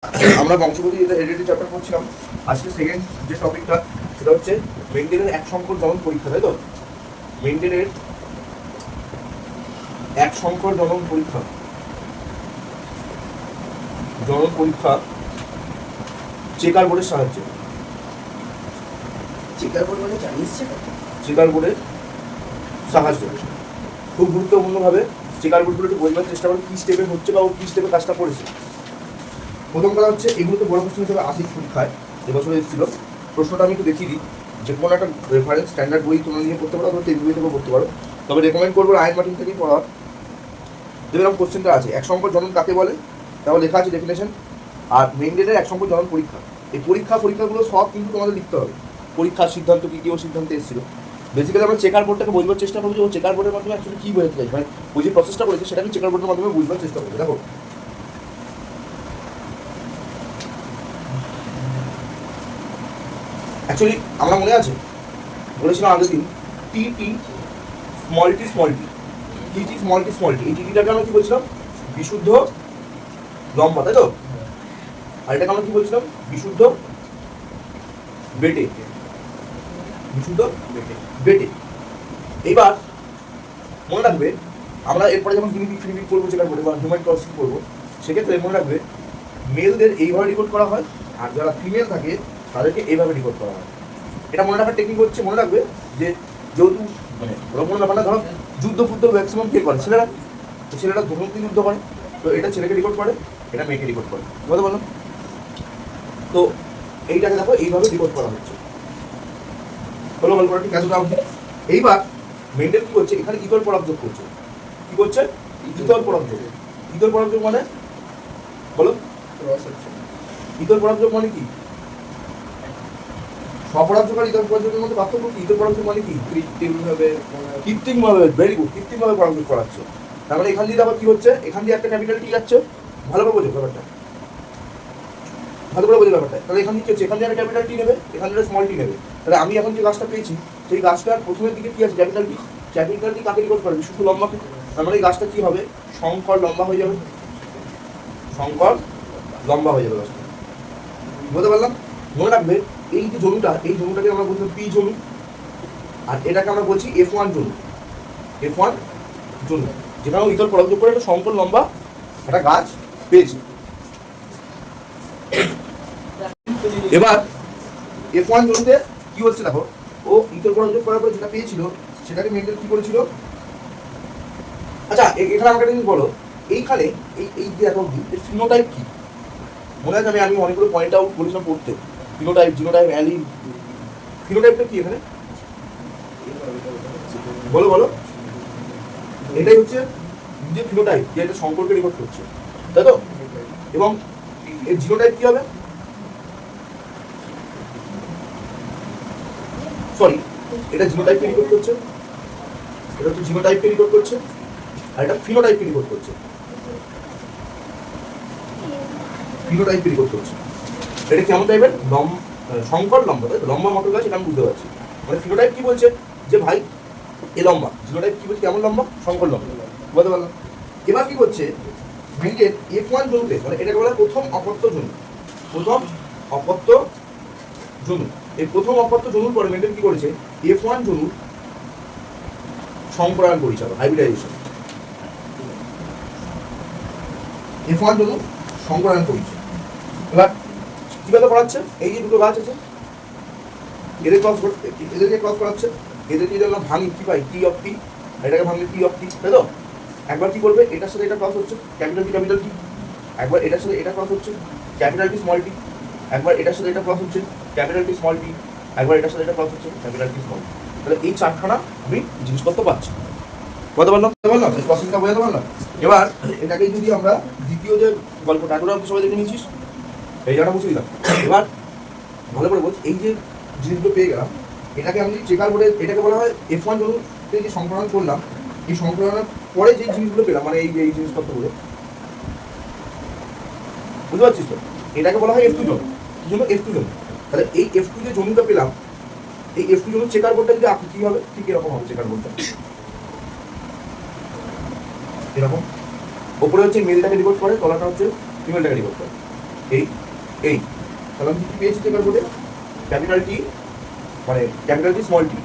আমরা বংশগতি heredity chapter করছিলাম। আজকে সেকেন্ড যে টপিকটা সেটা হচ্ছে মেন্ডেলের এক সংকর জনন পরীক্ষা, তাই তো? মেন্ডেলের এক সংকর জনন পরীক্ষা চেকার বোর্ডের সাহায্যে। চেকার বোর্ড মানে জানিস চেকার বোর্ডের সাহায্যে খুব গুরুত্বপূর্ণভাবে চেকার বোর্ডগুলো একটু বোঝবার চেষ্টা করে কী স্টেপে হচ্ছে বা ও কী স্টেপে কাজটা করেছে। প্রথম কথা হচ্ছে এগুলো তো বড় প্রশ্ন হিসেবে আসি পরীক্ষায় এবছর এসেছিল। প্রশ্নটা আমি একটু দেখিয়ে দিই, যে কোনো একটা রেফারেন্স স্ট্যান্ডার্ড বই তোমরা নিয়ে পড়তে পারো অথবা টেক্সট বই থেকেও পড়তে পারো, তবে রেকমেন্ড করবো আয়ন মার্টিন থেকেই পড়ার। যেরকম কোশ্চেনটা আছে এক সংকর জনন কাকে বলে, তারপর লেখা আছে ডেফিনেশন, আর মেন্ডেলের এক সংকর জনন পরীক্ষা। এই পরীক্ষাগুলো সব কিন্তু তোমাদের লিখতে হবে। পরীক্ষার সিদ্ধান্ত কী কী ও সিদ্ধান্তে এসেছিল। বেসিক্যালি আমরা চেকার বোর্ডটাকে বোঝবার চেষ্টা করবো যে ও চেকার বোর্ডের মাধ্যমে অ্যাকচুয়ালি কী বোঝাতে চাই, মানে ওই যে প্রসেসটা করেছে সেটাকে চেকার বোর্ডের মাধ্যমে বুঝবার চেষ্টা করবো। দেখো অ্যাকচুয়ালি আমরা মনে আছে বলেছিলাম আগের দিন টি টি স্মল টি স্মল টি, টি টি স্মল টি স্মল টি, এই টিটাকে আমরা কি বলছিলাম? বিশুদ্ধ লম্বা, তাই তো? আর এটাকে আমরা কি বলছিলাম? বিশুদ্ধ বেটে, বিশুদ্ধ বেটে। এইবার মনে রাখবে আমরা এরপরে যখন গিনিপিগ ফিনিপিগ করবো চেকার বোর্ডে বা হিউম্যান ক্রসিং করবো, সেক্ষেত্রে মনে রাখবে মেলদের এইভাবে রেকর্ড করা হয় আর যারা ফিমেল থাকে তাদেরকে এইভাবে রেকর্ড করা হয়। এটা মনে রাখার টেকনিক হচ্ছে, মনে রাখবে যে যেহেতু মানে ওরা মনে ব্যাপার না, ধরো যুদ্ধ ফুদ্ধ ম্যাক্সিমাম কে করে? ছেলেরা। তো ছেলেরা ধনুক যুদ্ধ করে, তো এটা ছেলেকে রেকর্ড করে, এটা মেয়েকে রেকর্ড করে, বুঝতে পারলাম? তো এইটাকে দেখো এইভাবে রেকর্ড করা হচ্ছে। হলো গল্পটা ঠিক আছে? এইবার মেন্ডেল কি করছে? এখানে ইতর পরাগ যোগ করছে। কি করছে? ইতর পরাগ যোগ। ইতর পরাগ যোগ মানে বলো, ইতর পরাগ যোগ মানে কি? স্বপরাগযোগ আর ইতর পরাগযোগের মধ্যে পার্থক্য কি? ইতর পরাগযোগ মানে কি? কৃত্রিমভাবে, ভেরি গুড, কৃত্রিমভাবে পরাগযোগ করাচ্ছে। তার মানে এখান দিয়ে আবার কি হচ্ছে? এখান দিয়ে একটা ক্যাপিটাল টি যাচ্ছে, ভালো করে বোঝো ব্যাপারটা, ভালো করে বোঝো ব্যাপারটা। তাহলে এখান দিয়ে কি হচ্ছে? এখান দিয়ে একটা ক্যাপিটাল টি নেবে, এখান দিয়ে স্মল টি নেবে। তাহলে আমি এখন যে গাছটা পেয়েছি সেই গাছটার প্রথমের দিকে কি আছে? Capital T. ক্যাপিটাল টি কাকে রেকর্ড করে? বিশুদ্ধ লম্বাকে। তার মানে এই গাছটা কি হবে? সংকর লম্বা হয়ে যাবে, সংকর লম্বা হয়ে যাবে গাছটা, বুঝতে পারলাম? মনে রাখবে এই যে জমিটা, এই জমিটাকে আমরা বলছি পি জমি, আর এটাকে আমরা বলছি F1 জমি। F1 জমি যেখানে ইতর পরাগযোগ করে একটা সংকর লম্বা একটা গাছ পেয়েছি। এবার F1 জমিতে কি হচ্ছে দেখো, ও ইতর পরাগযোগ করার পরে যেটা পেয়েছিল সেটাকে মেন্ডেল কি করেছিল? আচ্ছা এখানে আমাকে একটা জিনিস বলো, এইখানে এই এই যে এখন এর ফিনোটাইপ কি? মনে আছে আমি অনেকগুলো পয়েন্ট আউট বলেছিলাম পড়তে, ফিনোটাইপ, জিনোটাইপ, অ্যালিন। ফিনোটাইপটা কি এখানে? বলো বলো। এটাই হচ্ছে যে ফিনোটাইপ, যে একটা সম্পর্কে রেকর্ড করছে, তাই তো? এবং এর জিনোটাইপ কি হবে? সরি, এটা জিনোটাইপকে রেকর্ড করছে, এটা হচ্ছে জিনোটাইপকে রেকর্ড করছে, আর এটা ফিনোটাইপকে রেকর্ড করছে, ফিনোটাইপকে রেকর্ড করছে। এটা কেমন টাইপের? সংকর লম্বা, তাই তো? লম্বা মটর গাছ, এটা আমি বুঝতে পারছি। মানে ফিনোটাইপ কি বলছে? যে ভাই এ লম্বা। জিনোটাইপ কি বলছে? কেমন লম্বা? সংকর লম্বা, বুঝতে পারলাম? এবার কি করছে? মেন্ডেল F1 জনুতে, মানে এটাকে বলা হয় প্রথম অপত্য জনু। প্রথম অপত্য জনু, এই প্রথম অপত্য জনুর পরে মেন্ডেল কি করেছে? F1 জনুর সংকরায়ন পরিচালনা, হাইব্রিডাইজেশন। F1 জনু সংকরায়ন পরিচয়। এবার কিভাবে করাচ্ছে? এই যে দুটো গাছ আছে এদেরকে ক্রস করাচ্ছে, এদেরকে যদি আমরা ভাঙি কি পাই? টি অফ টি, এটাকে ভাঙলে টি অফ টি, তাই তো? একবার কি করবে? এটার সাথে এটা ক্রস হচ্ছে, ক্যাপিটাল টি। একবার এটার সাথে এটা ক্রস হচ্ছে, ক্যাপিটাল টি স্মল টি। একবার এটার সাথে এটা ক্রস হচ্ছে, ক্যাপিটাল টি স্মল টি। একবার এটার সাথে এটা ক্রস হচ্ছে, ক্যাপিটাল টি স্মল টি। তাহলে এই চারখানা আমি জিনিসপত্র পাচ্ছি, বুঝতে পারলাম? এই ক্রসিংটা বোঝাতে পারলাম? এবার এটাকে যদি আমরা দ্বিতীয় যে গল্পটা ওটা সবাই দেখে নিয়েছিস, এই জায়গাটা বুঝে দিলাম। এবার ভালো করে বলছি, এই যে জিনিসগুলো পেয়ে গেলাম, এটাকে আমি যদি চেকার বোর্ডে, এটাকে বলা হয় F1 জনুতে যে সংকলন করলাম, এই সংকলনের পরে যে জিনিসগুলো পেলাম, মানে এই যে এই জিনিসপত্রগুলো, বুঝতে পারছিস তো? এটাকে বলা হয় F2 জনু। কি জন্য? F2 জনু। তাহলে এই F2 যে জনুটা পেলাম, এই F2 জনুর চেকার বোর্ডটা যদি আঁকি কি হবে? ঠিক এরকম হবে চেকার বোর্ডটা, এরকম। ওপরে হচ্ছে মেলটাকে রেকর্ড করে, তলাটা হচ্ছে ফিমেলটাকে রেকর্ড করে। এই এই তাহলে আমি কি পেয়েছি চেকার বোর্ডে? ক্যাপিটাল টি মানে capital T small T,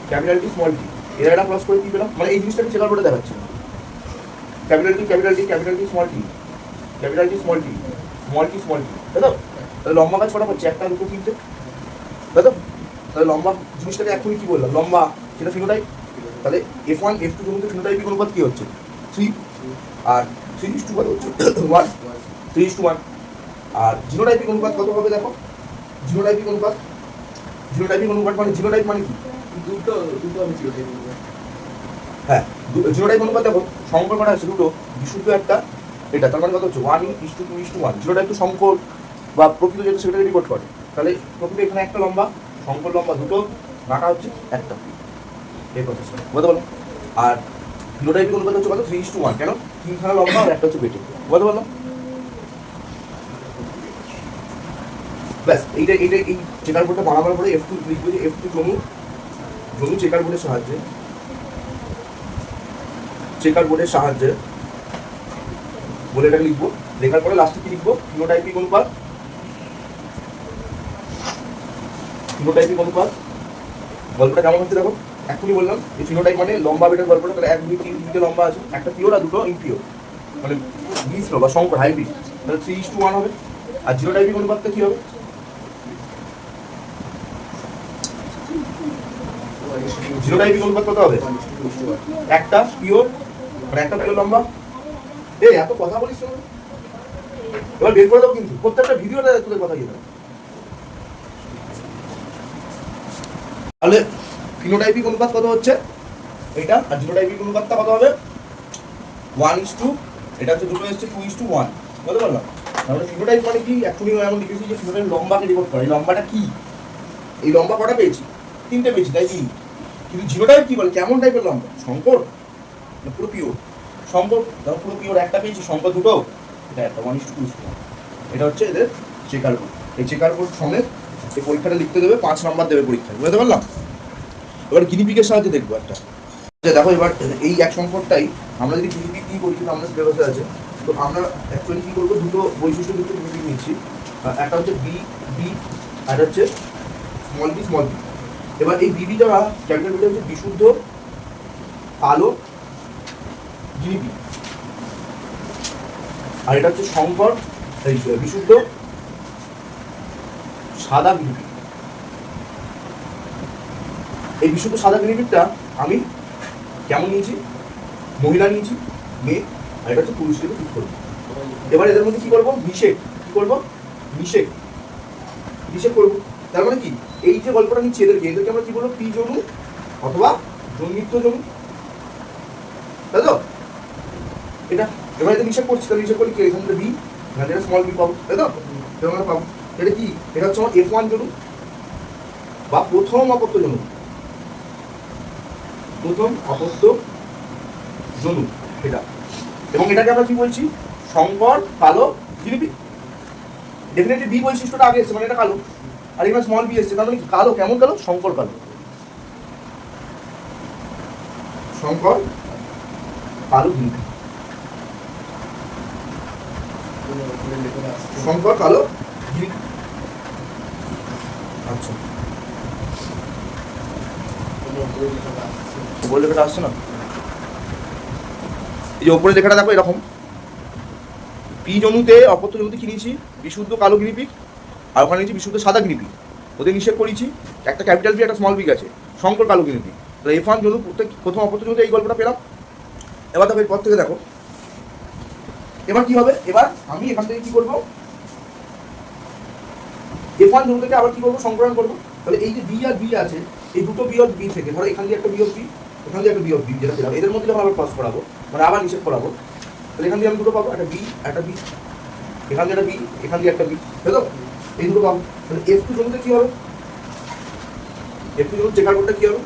capital T small টি, এর একটা ক্রস করে কি পেলাম? মানে এই জিনিসটা আমি চেকার বোর্ডে দেখাচ্ছি। Capital T capital T capital T small T, capital T small T, small T small T, তাই তো? তাহলে লম্বা কাজ কটা হচ্ছে? একটা দুটো তিনটে, তাই তো? তাহলে লম্বা জিনিসটাকে এখনই কি বললাম? লম্বা, সেটা ফিনোটাইপ। তাহলে F1 F2 জন্য ফিনোটাইপিক অনুপাত কি হচ্ছে? 3, আর 3:1 হচ্ছে 1, 3:1। আর জিনোটাইপিক অনুপাত কত হবে দেখো? জিনোটাইপিক অনুপাত, জিনোটাইপিক অনুপাত মানে জিনোটাইপ মানে কি? দুটো আমি জিরোটাইপ অনুপাত। হ্যাঁ, জিনোটাইপ অনুপাত দেখো সংকর করা আছে দুটো, বিশুদ্ধ একটা, এটা তার মানে কত হচ্ছে? 1:2:1। জিনোটাইপ তো সংকর বা প্রকৃত যেটা সেটাকে রিপোর্ট করে। তাহলে প্রকৃত এখানে একটা লম্বা, সংকর লম্বা দুটো, রাখা হচ্ছে একটা, এই কথা বুঝতে পারলাম। আর জিনোটাইপিক অনুপাত হচ্ছে কত? 3:1। কেন? তিনখানা লম্বা আর একটা হচ্ছে বেটে, বুঝতে পারলাম। ব্যাস এইটা এই চেকার বোর্ডটা বানাবার পরে F2 লিখবো যে F2 জনু চেকার বোর্ডের সাহায্যে, চেকার বোর্ডের সাহায্যে বলে এটাকে লিখবো। লেখার পরে লাস্টে কি লিখবো? ফিনোটাইপিক অনুপাত, ফিনোটাইপিক অনুপাত। গল্পটা কেমন হচ্ছে দেখো, এখনই বললাম এই ফিনোটাইপ মানে লম্বা বেটার গল্পটা। তাহলে 1 2 3 তিনটে লম্বা আছে, একটা পিওর আর দুটো ইমপিওর, মানে মিশ্র বা সংকর হাইব্রিড। তাহলে 3:1 হবে। আর জিনোটাইপিক অনুপাতটা কি হবে? জিনোটাইপিক অনুপাত কত হবে? একটা পিওর, মানে একটা পিওর লম্বা। এই এত কথা বলিস না, এবার বের করে দাও কিন্তু প্রত্যেকটা ভিডিওতে তোদের কথা দিয়ে দাও। তাহলে ফিনোটাইপিক অনুপাত কত হচ্ছে এটা, আর জিনোটাইপিক অনুপাতটা কত হবে? 1:2, এটা হচ্ছে দুটো এসছে 2:1, বলতে পারলাম। তাহলে ফিনোটাইপ মানে কি? এখনই এমন লিখেছি যে ফিনোটাইপ লম্বাকে রিপোর্ট করে। এই লম্বাটা কি? এই লম্বা কটা পেয়েছি? তিনটে পেয়েছি, তাই কি? কিন্তু জিনোটাইপ কি বলে? কেমন টাইপের লম্বা? সংকর না পুরো পিওর? সংকর, ধরো পুরো পিওর একটা পেয়েছি, সংকর দুটো, এটা একটা 1:2:1। এটা হচ্ছে এদের চেকার বোর্ড। এই চেকার বোর্ড সমেত এই পরীক্ষাটা লিখতে দেবে, 5 নাম্বার দেবে পরীক্ষায়, বুঝতে পারলাম। এবার গিনিপিকের সাহায্যে দেখবো একটা। আচ্ছা দেখো, এবার এই এক সংকটটাই আমরা যদি গিনিপিক কি করি, কিন্তু আমাদের সিলেবাসে আছে। তো আমরা অ্যাকচুয়ালি কি করবো? দুটো বৈশিষ্ট্য যুক্ত গিনিপিক নিচ্ছি। একটা হচ্ছে বি বি, আর হচ্ছে স্মল বি স্মল বি। এবার এই বিবিটা ক্যাপিটাল বিটা হচ্ছে বিশুদ্ধ কালো গিনিপিগ, আর এটা হচ্ছে সংকর এই বিশুদ্ধ সাদা গিনিপিগ। এই বিশুদ্ধ সাদা গিনিপিগটা আমি কেমন নিয়েছি? মহিলা নিয়েছি, মেয়ে, আর এটা হচ্ছে পুরুষ থেকে ঠিক করবো। এবার এদের মধ্যে কি করবো? নিষেক, কি করবো? নিষেক, নিষেক করবো। তার মানে কি? এই যে গল্পটা নিচ্ছি এদেরকে আমরা কি বলবো? পি জনু অথবা জন্মিত্ব জনু, তাই তো? এটা এবার এটা নিষেক করছি, তাহলে নিষেক করি কি? এখান থেকে বি, এখান থেকে স্মল বি পাবো, তাই তো? আমরা পাবো এটা কি? এটা হচ্ছে আমার F1 জনু বা প্রথম অপত্য জনু, প্রথম অপত্য জনু এটা। এবং এটাকে আমরা কি বলছি? সংকর কালো গিনিপিগ। ডেফিনেটলি বি বৈশিষ্ট্যটা আগে এসছে, মানে এটা কালো, আর এখানে স্মল বি এসছে, তার মানে কালো। কেমন কালো? সংকর কালো, সংকর কালো গিনিপিগ, সংকর কালো গিনিপিগ। আচ্ছা, উপরে লেখাটা আসছে না? এই যে উপরে লেখাটা দেখো এরকম, পি জনুতে অপত্য জনুতে কি নিয়েছি? বিশুদ্ধ কালো গিনিপিগ, আর ওখানে নিয়েছি বিশুদ্ধ সাদা গিনিপিগ। ওদের নিষেধ করেছি, একটা ক্যাপিটাল বি একটা স্মল বি আছে, সংকর কালো গিনিপিগ। তো F1 জনু প্রথম অপত্য জনুতে এই গল্পটা পেলাম। এবার দেখো এরপর থেকে দেখো এবার কি হবে? এবার আমি এখান থেকে কি করবো? F1 জনু থেকে আবার কি করবো? সংকলন করবো। তাহলে এই যে বি আর বি আছে, এই দুটো বি অফ বি থেকে, ধরো এখান দিয়ে একটা বি অফ বি, এখান দিয়ে একটা বি অফ বি, যেটা পেলাম এদের মধ্যে যখন আবার ক্রস করাবো, মানে আবার নিষেধ করাবো, তাহলে এখান দিয়ে আমি দুটো পাবো, একটা বি একটা বি, এখান দিয়ে একটা বি, এখান দিয়ে একটা বি, তাই তো? এই দুটো পাবো। তাহলে F2 জনুতে কি হবে? F2 জনুর চেকার বোর্ডটা কি হবে?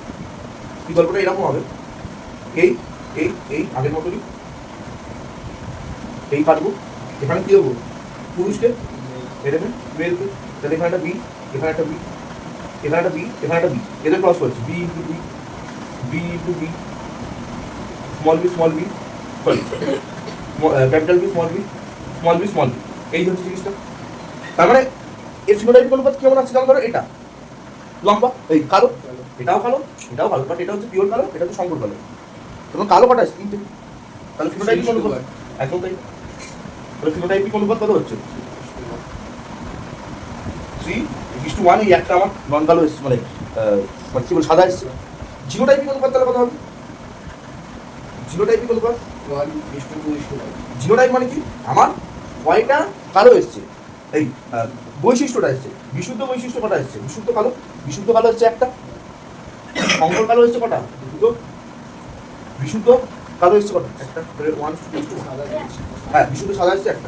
কি গল্পটা এরকম হবে, এই এই এই আগের মতনই এই কাটবো। এখানে কি হবো? পুরুষকে, এটাকে মেলকে। তাহলে এখানে একটা বি, এখানে একটা বি, এখানে একটা বি, এখানে একটা বি, এদের ক্রস করছি, B into B, B into B, small B small B, sorry capital B small B, small B small B. এই হচ্ছে জিনিসটা। তার মানে এর ফিনোটাইপিক অনুপাত কেমন আছে যেমন ধরো এটা লম্বা, এই কালো, এটাও কালো, এটাও কালো, বাট এটা হচ্ছে পিওর কালো, এটা হচ্ছে শঙ্কর কালো। তোমার কালো কটা আছে? তিনটে। তাহলে ফিনোটাইপিক অনুপাত একদম তাই। তাহলে ফিনোটাইপিক অনুপাত কত হচ্ছে? 3:1। এই একটা আমার নন কালো এসছে, মানে কি বল সাদা এসছে। জিনোটাইপিক অনুপাত তাহলে কত হবে? জিনোটাইপিক অনুপাত 1:2:1। জিনোটাইপ মানে কি? আমার কয়টা কালো এসছে, এই বৈশিষ্ট্যটা এসছে। বিশুদ্ধ বৈশিষ্ট্য কটা এসছে? বিশুদ্ধ কালো, বিশুদ্ধ কালো হচ্ছে একটা। শঙ্কর কালো এসছে কটা? দুটো। বিশুদ্ধ কালো এসছে কটা? একটা। 1:2:1। হ্যাঁ, বিশুদ্ধ সাদা এসছে একটা।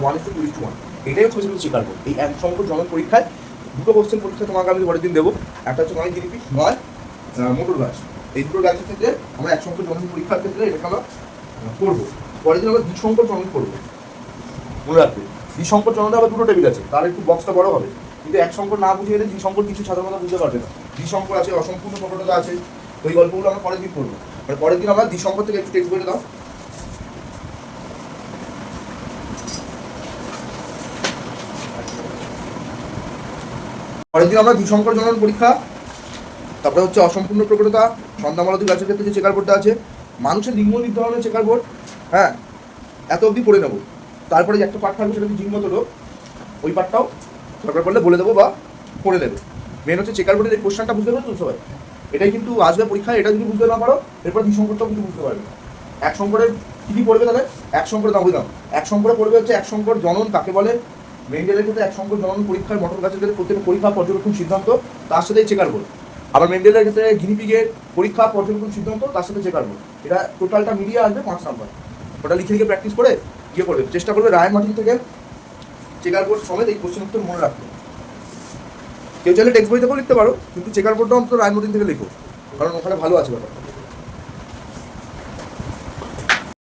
1:2:1। এটাই হচ্ছে বেসিক্যালি চেকার বোর্ড। এই এক সংখ্যক জনক পরীক্ষায় দুটো কোশ্চেন পরীক্ষা তোমাকে আমি পরের দিন দেবো। একটা হচ্ছে 9 জিডিপি, 9 মোটর গাছ। এই দুটো গাছের ক্ষেত্রে আমরা এক সংখ্যক জনক পরীক্ষার ক্ষেত্রে এটাকে আমরা করবো। পরের দিন আমরা দ্বিসংকর জনক করবো। মনে রাখবে, দ্বিসংকর জনকটা আবার দুটো টেবিল আছে, তার একটু বক্সটা বড় হবে। কিন্তু এক সংকর না বুঝে গেলে দ্বিসংকর কিছু সাধারণত বুঝতে পারবে না। দ্বিসংকর আছে, অসম্পূর্ণ প্রকটতা আছে, ওই গল্পগুলো আমরা পরের দিন করবো। মানে পরের দিন আমরা দ্বিসংকর থেকে একটু টেক্সট বইটা দাও। পরের দিন আমরা দ্বিসংকর জনন পরীক্ষা, তারপরে হচ্ছে অসম্পূর্ণ প্রকটতা, সন্ধ্যামালতী গাছের ক্ষেত্রে যে চেকার বোর্ডটা আছে, মানুষের লিঙ্গ নির্ধারণের চেকার বোর্ড, হ্যাঁ এত অবধি পড়ে নেবো। তারপরে যে একটা পার্ট থাকবে সেটা হচ্ছে জিনগত রোগ, ওই পার্টটাও দরকার পড়লে বলে দেবো বা পড়ে দেবে। মেন হচ্ছে চেকার বোর্ডের এই কোশ্চেনটা বুঝতে পারছো তো সবাই? এটাই কিন্তু আসবে পরীক্ষায়, এটা যদি বুঝতে না পারো এরপর দ্বিসংকরটাও কিন্তু বুঝতে পারবে। এক সংকরের কী কী পড়বে তাহলে? এক সংকরের দাম বুঝলাম। এক সংকরে পড়বে হচ্ছে এক সংকর জনন কাকে বলে, মেন্ডেলের ক্ষেত্রে এক সংকর জনন পরীক্ষার মটর গাছের ক্ষেত্রে প্রত্যেক পরীক্ষা পর্যবেক্ষণ সিদ্ধান্ত, তার সাথে চেকার বোর্ড। আবার মেন্ডেলের ক্ষেত্রে গিনিপিগের পরীক্ষা পর্যবেক্ষণ সিদ্ধান্ত, তার সাথে চেকার বোর্ড। এটা টোটালটা মিলিয়ে আসবে 5 নাম্বার। ওটা লিখে লিখে প্র্যাকটিস করে ইয়ে করবে, চেষ্টা করবে রায় মার্টিন থেকে চেকার বোর্ড সমেত এই কোশ্চেন উত্তর মনে রাখবে। কেউ চাইলে টেক্সট বই থেকেও লিখতে পারো, কিন্তু চেকার বোর্ডটা অন্তত রায় মার্টিন থেকে লেখো, কারণ ওখানে ভালো আছে ব্যাপারটা।